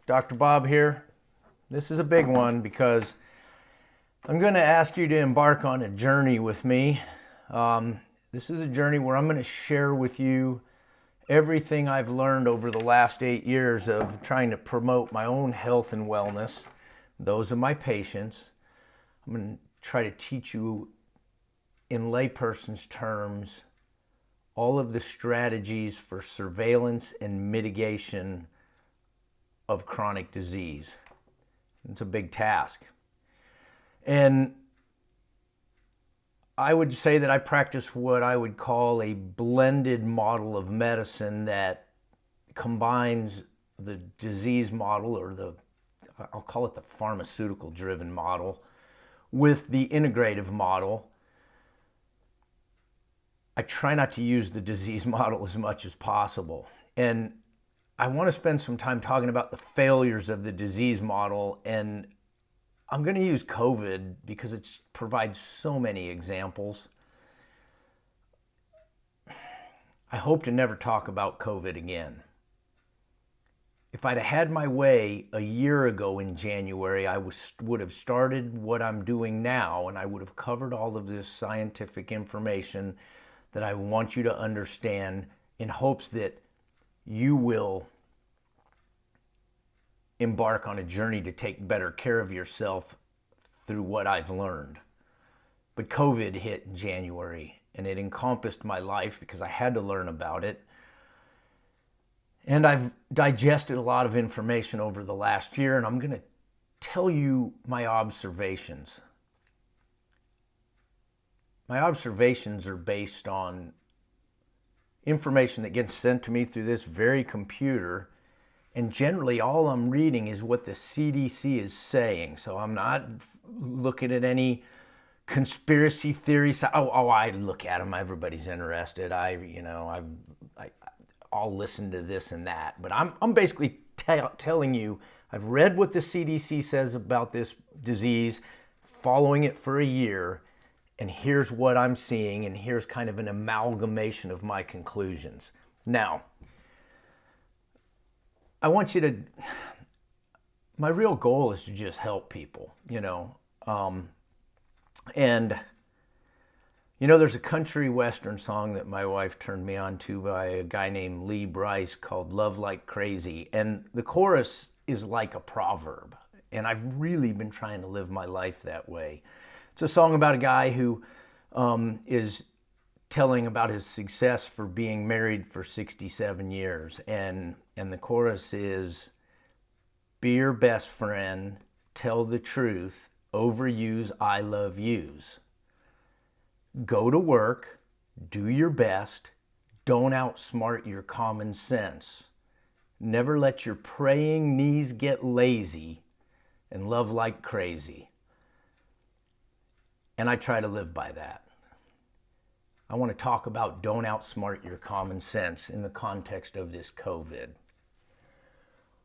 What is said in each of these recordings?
Dr. Bob here. This is a big one because I'm going to ask you to embark on a journey with me. This is a journey where I'm going to share with you everything I've learned over the last 8 years of trying to promote my own health and wellness, those of my patients. I'm going to try to teach you in layperson's terms all of the strategies for surveillance and mitigation of chronic disease. It's a big task. And I would say that I practice what I would call a blended model of medicine that combines the disease model, or I'll call it the pharmaceutical driven model, with the integrative model. I try not to use the disease model as much as possible. And I want to spend some time talking about the failures of the disease model, and I'm going to use COVID because it provides so many examples. I hope to never talk about COVID again. If I'd had my way a year ago in January, I would have started what I'm doing now, and I would have covered all of this scientific information that I want you to understand in hopes that you will embark on a journey to take better care of yourself through what I've learned. But COVID hit in January, and it encompassed my life because I had to learn about it. And I've digested a lot of information over the last year, and I'm going to tell you my observations. My observations are based on information that gets sent to me through this very computer. And generally, all I'm reading is what the CDC is saying. So I'm not looking at any conspiracy theories. I look at them. Everybody's interested. I'll listen to this and that. But I'm basically telling you, I've read what the CDC says about this disease, following it for a year, and here's what I'm seeing, and here's kind of an amalgamation of my conclusions. Now, I want you to, my real goal is to just help people, there's a country western song that my wife turned me on to by a guy named Lee Brice called Love Like Crazy. And the chorus is like a proverb. And I've really been trying to live my life that way. It's a song about a guy who is telling about his success for being married for 67 years. And the chorus is, be your best friend, tell the truth, overuse I love yous. Go to work, do your best, don't outsmart your common sense. Never let your praying knees get lazy, and love like crazy. And I try to live by that. I want to talk about don't outsmart your common sense in the context of this COVID.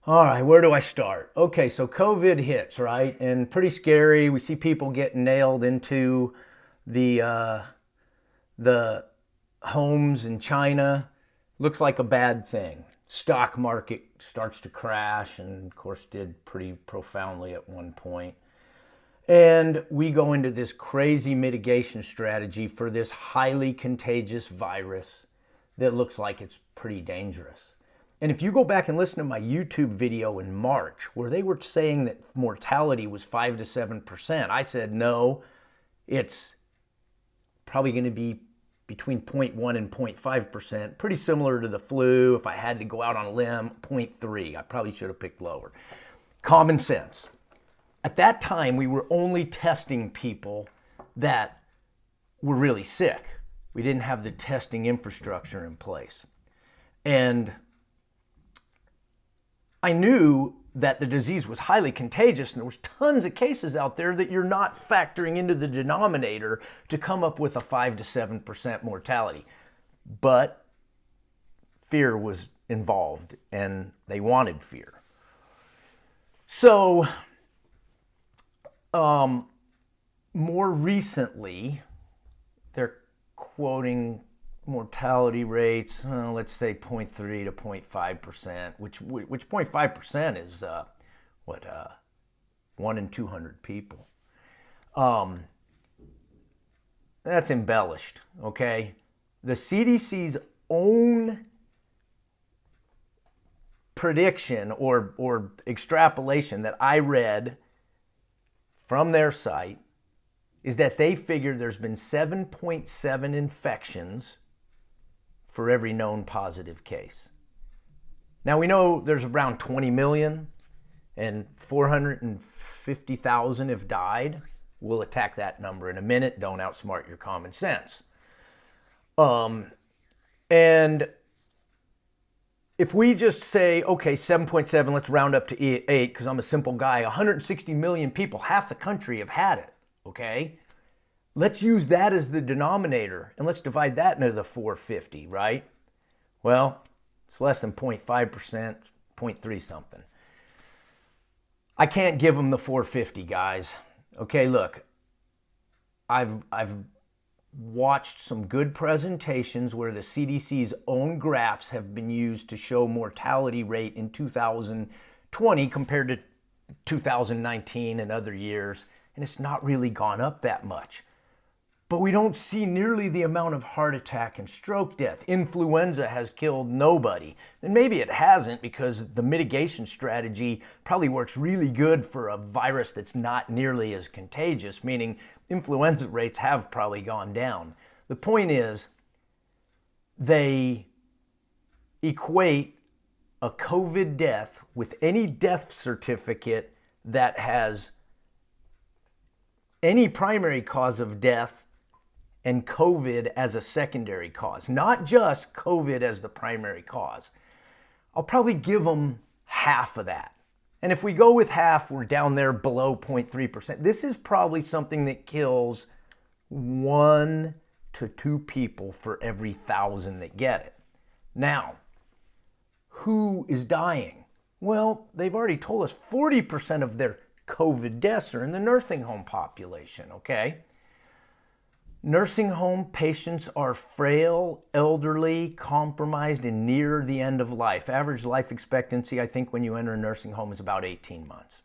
All right, where do I start? Okay, so COVID hits, right? And pretty scary. We see people get nailed into the homes in China. Looks like a bad thing. Stock market starts to crash, and of course did pretty profoundly at one point. And we go into this crazy mitigation strategy for this highly contagious virus that looks like it's pretty dangerous. And if you go back and listen to my YouTube video in March, where they were saying that mortality was 5 to 7%, I said, no, it's probably going to be between 0.1 and 0.5%, pretty similar to the flu. If I had to go out on a limb, 0.3. I probably should have picked lower. Common sense. At that time, we were only testing people that were really sick. We didn't have the testing infrastructure in place. And I knew that the disease was highly contagious, and there was tons of cases out there that you're not factoring into the denominator to come up with a 5 to 7% mortality. But fear was involved, and they wanted fear. So, more recently, they're quoting mortality rates, let's say 0.3 to 0.5%, which 0.5% is 1 in 200 people. That's embellished, okay? The CDC's own prediction or extrapolation that I read from their site is that they figure there's been 7.7 infections for every known positive case. Now we know there's around 20 million and 450,000 have died. We'll attack that number in a minute. Don't outsmart your common sense. And if we just say, okay, 7.7, let's round up to 8 because I'm a simple guy. 160 million people, half the country have had it, okay? Let's use that as the denominator and let's divide that into the 450, right? Well, it's less than 0.5%, 0.3 something. I can't give them the 450, guys. Okay, look, I've watched some good presentations where the CDC's own graphs have been used to show mortality rate in 2020 compared to 2019 and other years, and it's not really gone up that much. But we don't see nearly the amount of heart attack and stroke death. Influenza has killed nobody. And maybe it hasn't because the mitigation strategy probably works really good for a virus that's not nearly as contagious, meaning influenza rates have probably gone down. The point is, they equate a COVID death with any death certificate that has any primary cause of death and COVID as a secondary cause, not just COVID as the primary cause. I'll probably give them half of that. And if we go with half, we're down there below 0.3%. This is probably something that kills 1 to 2 people for every 1,000 that get it. Now, who is dying? Well, they've already told us 40% of their COVID deaths are in the nursing home population, okay? Nursing home patients are frail, elderly, compromised, and near the end of life. Average life expectancy, I think, when you enter a nursing home is about 18 months.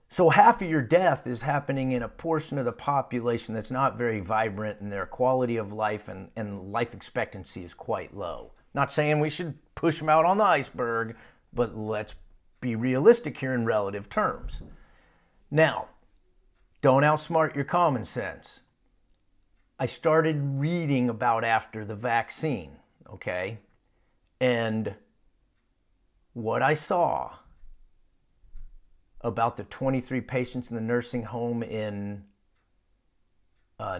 So half of your death is happening in a portion of the population that's not very vibrant, and their quality of life and life expectancy is quite low. Not saying we should push them out on the iceberg, but let's be realistic here in relative terms. Now, don't outsmart your common sense. I started reading about after the vaccine, okay? And what I saw about the 23 patients in the nursing home in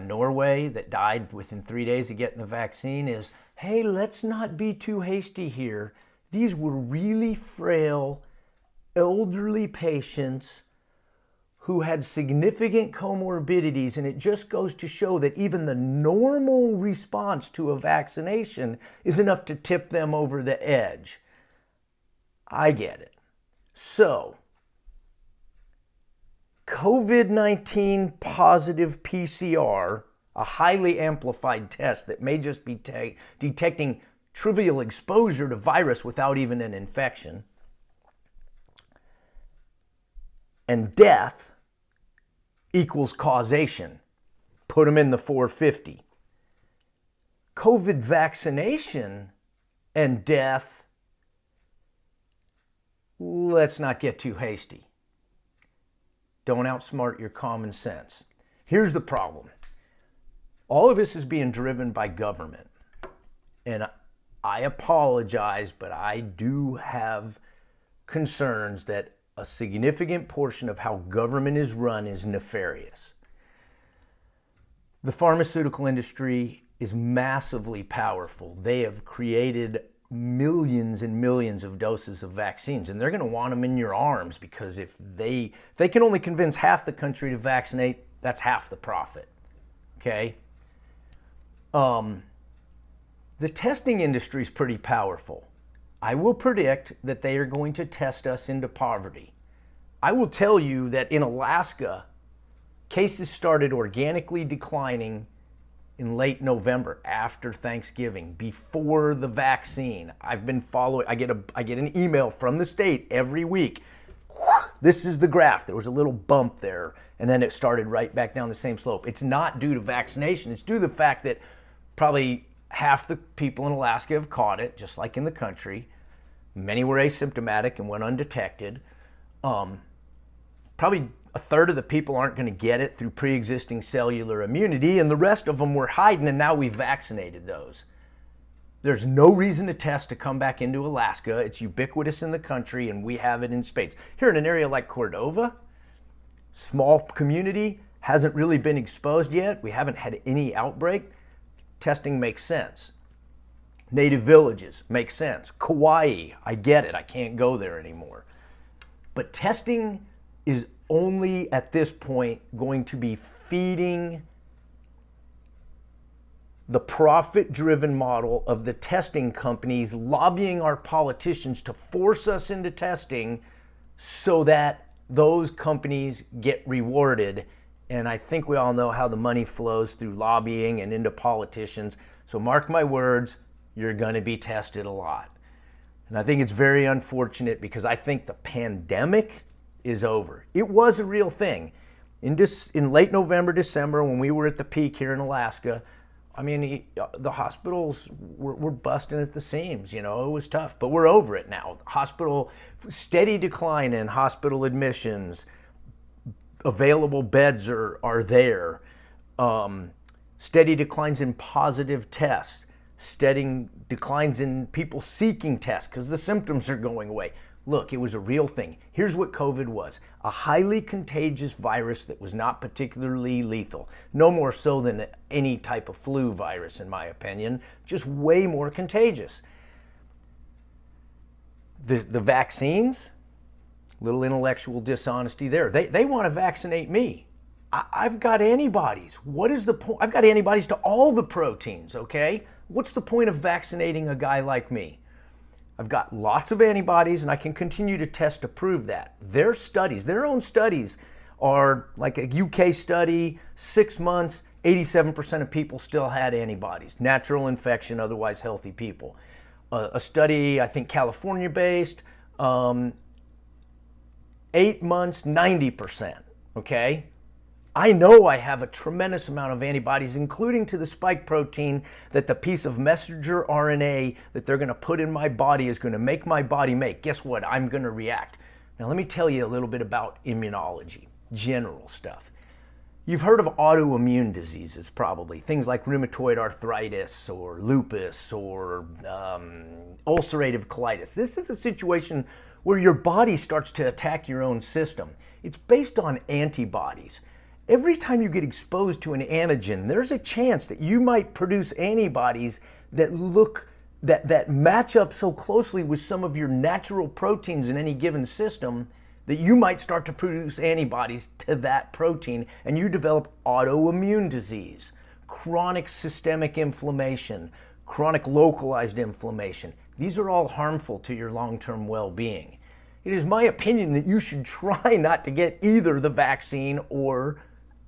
Norway that died within 3 days of getting the vaccine is, hey, let's not be too hasty here. These were really frail, elderly patients who had significant comorbidities, and it just goes to show that even the normal response to a vaccination is enough to tip them over the edge. I get it. So, COVID-19 positive PCR, a highly amplified test that may just be detecting trivial exposure to virus without even an infection, and death equals causation. Put them in the 450. COVID vaccination and death, let's not get too hasty. Don't outsmart your common sense. Here's the problem. All of this is being driven by government. And I apologize, but I do have concerns that a significant portion of how government is run is nefarious. The pharmaceutical industry is massively powerful. They have created millions and millions of doses of vaccines, and they're going to want them in your arms because if they can only convince half the country to vaccinate, that's half the profit. Okay? The testing industry is pretty powerful. I will predict that they are going to test us into poverty. I will tell you that in Alaska, cases started organically declining in late November, after Thanksgiving, before the vaccine. I've been following, I get an email from the state every week. This is the graph. There was a little bump there, and then it started right back down the same slope. It's not due to vaccination. It's due to the fact that probably half the people in Alaska have caught it, just like in the country. Many were asymptomatic and went undetected. Probably a third of the people aren't going to get it through pre-existing cellular immunity, and the rest of them were hiding, and now we've vaccinated those. There's no reason to test to come back into Alaska. It's ubiquitous in the country, and we have it in spades. Here in an area like Cordova, small community, hasn't really been exposed yet. We haven't had any outbreak. Testing makes sense. Native villages makes sense. Kauai, I get it. I can't go there anymore. But testing is only at this point going to be feeding the profit-driven model of the testing companies lobbying our politicians to force us into testing so that those companies get rewarded. And I think we all know how the money flows through lobbying and into politicians. So mark my words, you're going to be tested a lot. And I think it's very unfortunate because I think the pandemic is over. It was a real thing. In late November, December, when we were at the peak here in Alaska, I mean, the hospitals were busting at the seams. You know, it was tough, but we're over it now. Steady decline in hospital admissions. Available beds are there. Steady declines in positive tests. Steady declines in people seeking tests because the symptoms are going away. Look, it was a real thing. Here's what COVID was. A highly contagious virus that was not particularly lethal. No more so than any type of flu virus, in my opinion. Just way more contagious. The vaccines, little intellectual dishonesty there. They want to vaccinate me. I've got antibodies. What is the point? I've got antibodies to all the proteins, okay? What's the point of vaccinating a guy like me? I've got lots of antibodies, and I can continue to test to prove that. Their studies, their own studies, are like a UK study, 6 months, 87% of people still had antibodies. Natural infection, otherwise healthy people. A study, I think California-based, 8 months, 90%, okay? I know I have a tremendous amount of antibodies, including to the spike protein that the piece of messenger RNA that they're going to put in my body is going to make my body make. Guess what? I'm going to react. Now, let me tell you a little bit about immunology, general stuff. You've heard of autoimmune diseases, probably. Things like rheumatoid arthritis or lupus or ulcerative colitis. This is a situation where your body starts to attack your own system. It's based on antibodies. Every time you get exposed to an antigen, there's a chance that you might produce antibodies that match up so closely with some of your natural proteins in any given system that you might start to produce antibodies to that protein, and you develop autoimmune disease, chronic systemic inflammation, chronic localized inflammation. These are all harmful to your long-term well-being. It is my opinion that you should try not to get either the vaccine or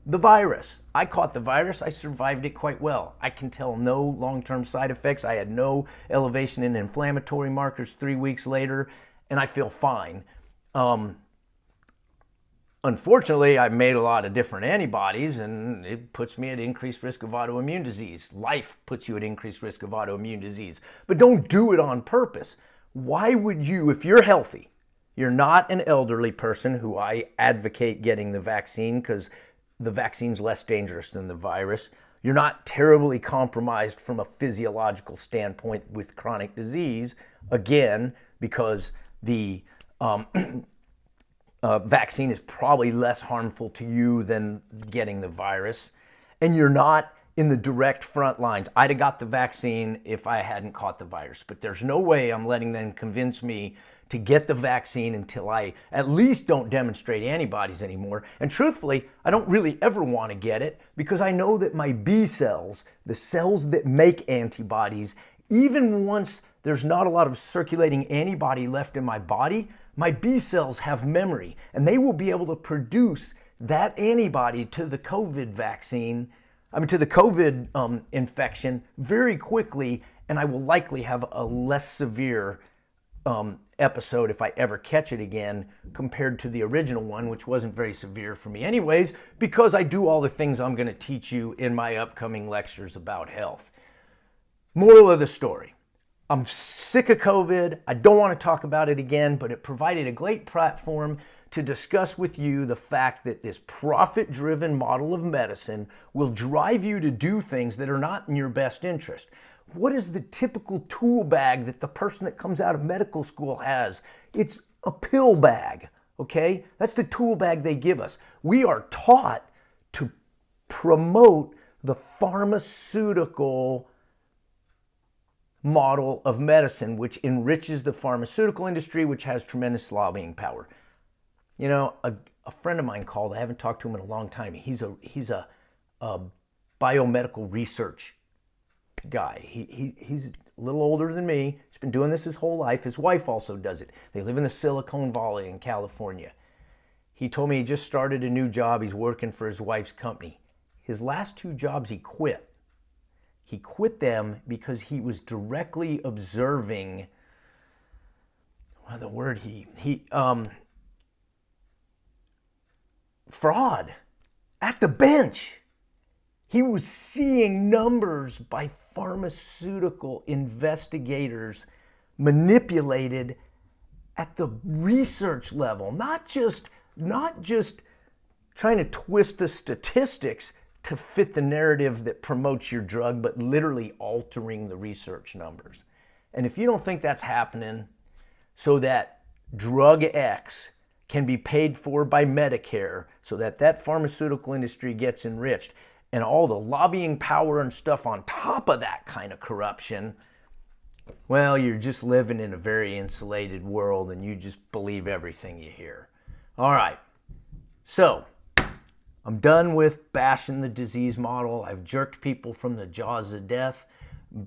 the virus. I caught the virus. I survived it quite well. I can tell no long-term side effects. I had no elevation in inflammatory markers 3 weeks later, and I feel fine. Unfortunately, I've made a lot of different antibodies, and it puts me at increased risk of autoimmune disease. Life puts you at increased risk of autoimmune disease. But don't do it on purpose. Why would you, if you're healthy, you're not an elderly person who I advocate getting the vaccine because the vaccine's less dangerous than the virus. You're not terribly compromised from a physiological standpoint with chronic disease, again, because the vaccine is probably less harmful to you than getting the virus. And you're not in the direct front lines. I'd have got the vaccine if I hadn't caught the virus, but there's no way I'm letting them convince me to get the vaccine until I at least don't demonstrate antibodies anymore. And truthfully, I don't really ever want to get it because I know that my B cells, the cells that make antibodies, even once there's not a lot of circulating antibody left in my body, my B cells have memory, and they will be able to produce that antibody to the COVID vaccine to the COVID infection very quickly, and I will likely have a less severe episode if I ever catch it again compared to the original one, which wasn't very severe for me anyways, because I do all the things I'm going to teach you in my upcoming lectures about health. Moral of the story. I'm sick of COVID. I don't want to talk about it again, but it provided a great platform to discuss with you the fact that this profit-driven model of medicine will drive you to do things that are not in your best interest. What is the typical tool bag that the person that comes out of medical school has? It's a pill bag, okay? That's the tool bag they give us. We are taught to promote the pharmaceutical model of medicine, which enriches the pharmaceutical industry, which has tremendous lobbying power. You know, a friend of mine called. I haven't talked to him in a long time. He's a biomedical research guy. He's a little older than me. He's been doing this his whole life. His wife also does it. They live in the Silicon Valley in California. He told me he just started a new job. He's working for his wife's company. His last 2 jobs he quit. He quit them because he was directly observing, fraud at the bench. He was seeing numbers by pharmaceutical investigators manipulated at the research level, not just trying to twist the statistics to fit the narrative that promotes your drug, but literally altering the research numbers. And if you don't think that's happening so that drug X can be paid for by Medicare so that that pharmaceutical industry gets enriched, and all the lobbying power and stuff on top of that kind of corruption, well, you're just living in a very insulated world and you just believe everything you hear. All right, so I'm done with bashing the disease model. I've jerked people from the jaws of death,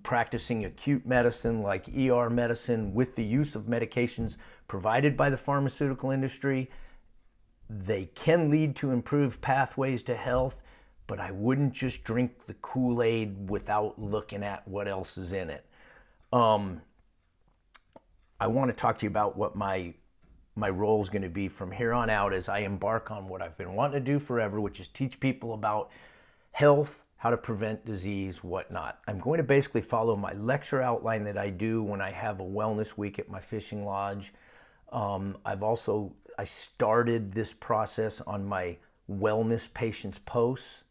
practicing acute medicine like ER medicine with the use of medications provided by the pharmaceutical industry. They can lead to improved pathways to health, but I wouldn't just drink the Kool-Aid without looking at what else is in it. I want to talk to you about what my role is going to be from here on out as I embark on what I've been wanting to do forever, which is teach people about health, how to prevent disease, whatnot. I'm going to basically follow my lecture outline that I do when I have a wellness week at my fishing lodge. I started this process on my wellness patients posts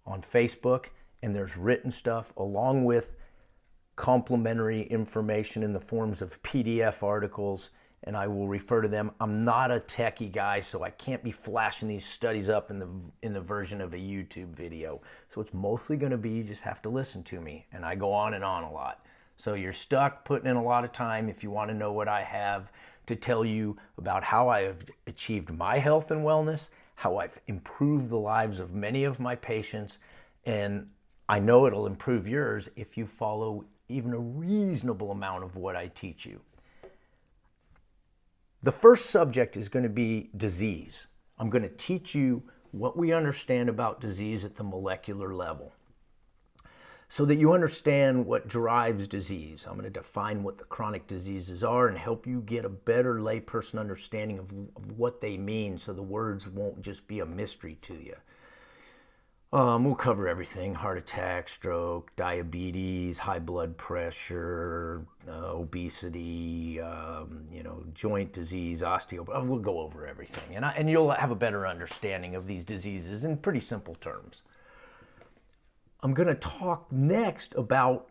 on Facebook, and there's written stuff along with complementary information in the forms of PDF articles, and I will refer to them. I'm not a techie guy, so I can't be flashing these studies up in the version of a YouTube video. So it's mostly going to be you just have to listen to me, and I go on and on a lot. So you're stuck putting in a lot of time if you want to know what I have to tell you about how I have achieved my health and wellness, how I've improved the lives of many of my patients, and I know it'll improve yours if you follow even a reasonable amount of what I teach you. The first subject is going to be disease. I'm going to teach you what we understand about disease at the molecular level so that you understand what drives disease. I'm going to define what the chronic diseases are and help you get a better layperson understanding of what they mean so the words won't just be a mystery to you. We'll cover everything: heart attack, stroke, diabetes, high blood pressure, obesity, joint disease, osteoporosis. We'll go over everything, and you'll have a better understanding of these diseases in pretty simple terms. I'm going to talk next about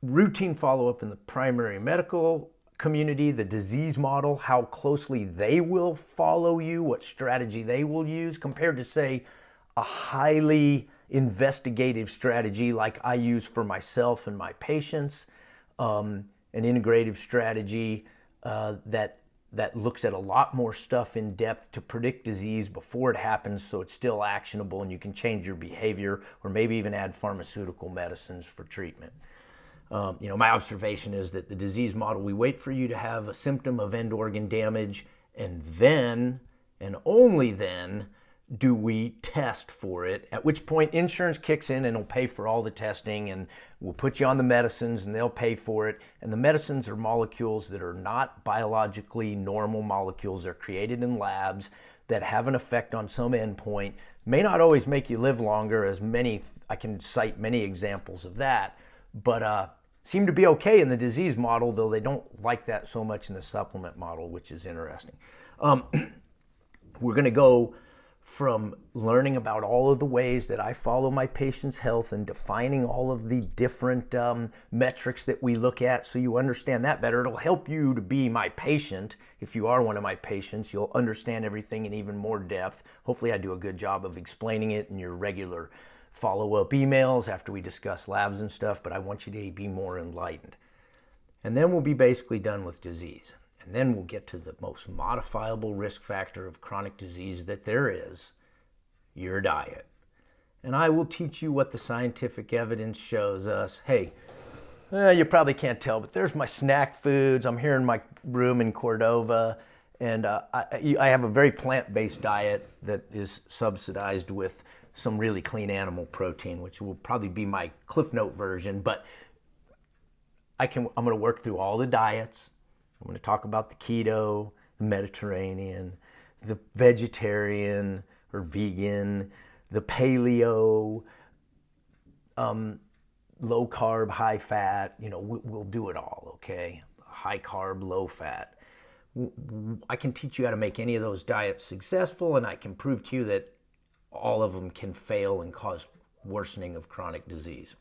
routine follow-up in the primary medical community, the disease model, how closely they will follow you, what strategy they will use compared to, say, a highly investigative strategy like I use for myself and my patients, an integrative strategy that looks at a lot more stuff in depth to predict disease before it happens so it's still actionable and you can change your behavior or maybe even add pharmaceutical medicines for treatment. My observation is that the disease model, we wait for you to have a symptom of end organ damage and then, and only then, do we test for it, at which point insurance kicks in and will pay for all the testing, and we'll put you on the medicines and they'll pay for it. And the medicines are molecules that are not biologically normal molecules. They're created in labs that have an effect on some endpoint. May not always make you live longer, as many, I can cite many examples of that, but seem to be okay in the disease model, though they don't like that so much in the supplement model, which is interesting. We're going to go from learning about all of the ways that I follow my patient's health and defining all of the different metrics that we look at, so you understand that better. It'll help you to be my patient. If you are one of my patients, you'll understand everything in even more depth. Hopefully I do a good job of explaining it in your regular follow-up emails after we discuss labs and stuff, but I want you to be more enlightened. And then we'll be basically done with disease. And then we'll get to the most modifiable risk factor of chronic disease that there is, your diet. And I will teach you what the scientific evidence shows us. Hey, you probably can't tell, but there's my snack foods. I'm here in my room in Cordova, and I have a very plant-based diet that is subsidized with some really clean animal protein, which will probably be my Cliff Note version, but I'm going to work through all the diets. I'm going to talk about the keto, the Mediterranean, the vegetarian or vegan, the paleo, low carb, high fat. We'll do it all, okay? High carb, low fat. I can teach you how to make any of those diets successful, and I can prove to you that all of them can fail and cause worsening of chronic disease.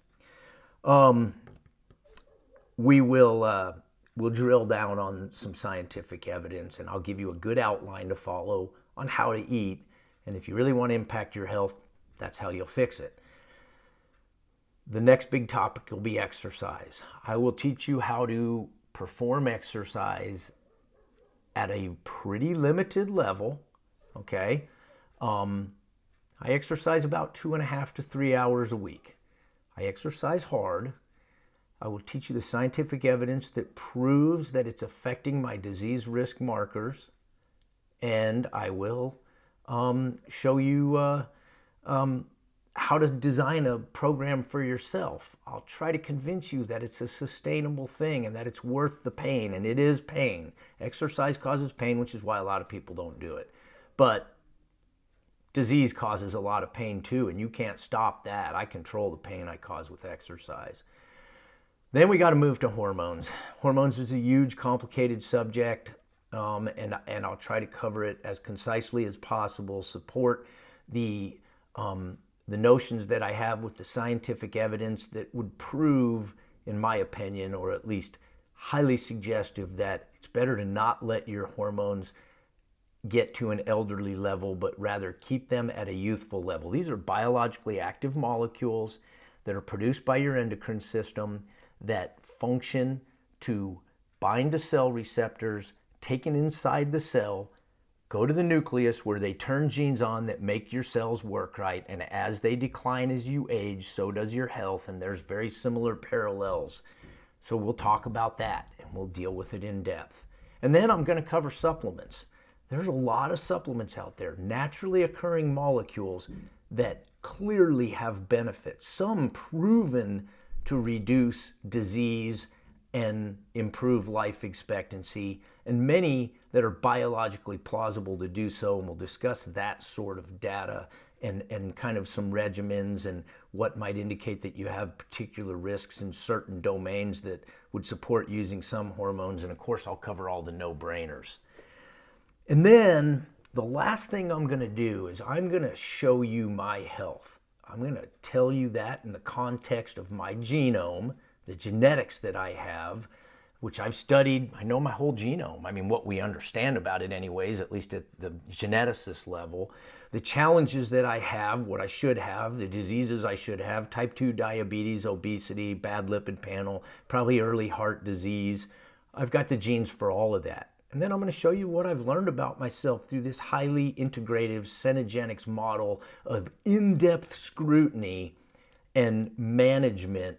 We'll drill down on some scientific evidence, and I'll give you a good outline to follow on how to eat. And if you really want to impact your health, that's how you'll fix it. The next big topic will be exercise. I will teach you how to perform exercise at a pretty limited level, okay? I exercise about 2.5 to 3 hours a week. I exercise hard. I will teach you the scientific evidence that proves that it's affecting my disease risk markers, and I will show you how to design a program for yourself. I'll try to convince you that it's a sustainable thing and that it's worth the pain, and it is pain. Exercise causes pain, which is why a lot of people don't do it. But disease causes a lot of pain too, and you can't stop that. I control the pain I cause with exercise. Then we got to move to hormones. Hormones is a huge, complicated subject, and I'll try to cover it as concisely as possible, support the notions that I have with the scientific evidence that would prove, in my opinion, or at least highly suggestive, that it's better to not let your hormones get to an elderly level, but rather keep them at a youthful level. These are biologically active molecules that are produced by your endocrine system that function to bind to cell receptors, taken inside the cell, go to the nucleus where they turn genes on that make your cells work right, and as they decline as you age, so does your health, and there's very similar parallels. So we'll talk about that, and we'll deal with it in depth. And then I'm going to cover supplements. There's a lot of supplements out there, naturally occurring molecules that clearly have benefits, some proven to reduce disease and improve life expectancy, and many that are biologically plausible to do so, and we'll discuss that sort of data and kind of some regimens and what might indicate that you have particular risks in certain domains that would support using some hormones, and of course I'll cover all the no-brainers. And then the last thing I'm going to do is I'm going to show you my health. I'm going to tell you that in the context of my genome, the genetics that I have, which I've studied. I know my whole genome. I mean, what we understand about it anyways, at least at the geneticist level. The challenges that I have, what I should have, the diseases I should have, type 2 diabetes, obesity, bad lipid panel, probably early heart disease. I've got the genes for all of that. And then I'm going to show you what I've learned about myself through this highly integrative Cenogenics model of in-depth scrutiny and management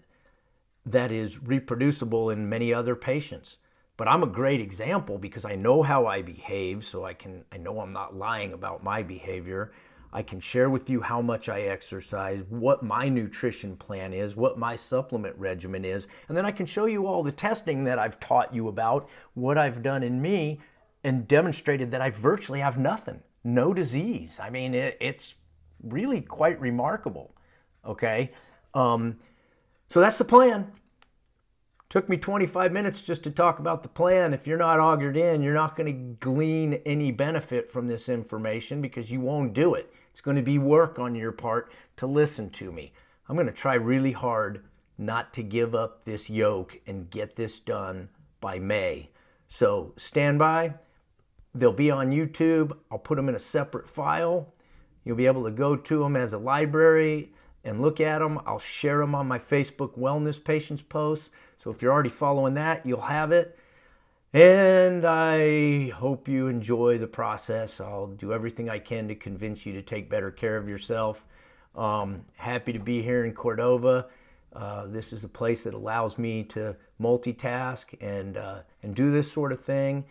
that is reproducible in many other patients. But I'm a great example because I know how I behave, so I know I'm not lying about my behavior. I can share with you how much I exercise, what my nutrition plan is, what my supplement regimen is, and then I can show you all the testing that I've taught you about, what I've done in me, and demonstrated that I virtually have nothing, no disease. I mean, it's really quite remarkable, okay? So that's the plan. Took me 25 minutes just to talk about the plan. If you're not augured in, you're not going to glean any benefit from this information because you won't do it. It's going to be work on your part to listen to me. I'm going to try really hard not to give up this yoke and get this done by May. So stand by. They'll be on YouTube. I'll put them in a separate file. You'll be able to go to them as a library and look at them. I'll share them on my Facebook Wellness Patients posts. So if you're already following that, you'll have it. And I hope you enjoy the process. I'll do everything I can to convince you to take better care of yourself. Happy to be here in Cordova. This is a place that allows me to multitask and do this sort of thing.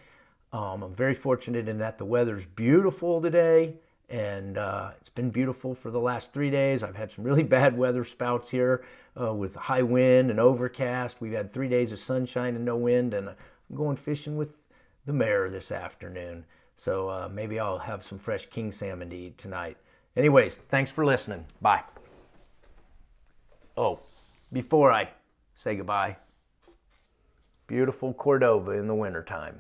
I'm very fortunate in that the weather's beautiful today. And it's been beautiful for the last 3 days. I've had some really bad weather spouts here with high wind and overcast. We've had 3 days of sunshine and no wind, and I'm going fishing with the mayor this afternoon. So maybe I'll have some fresh king salmon to eat tonight. Anyways, thanks for listening. Bye. Oh, before I say goodbye, beautiful Cordova in the wintertime.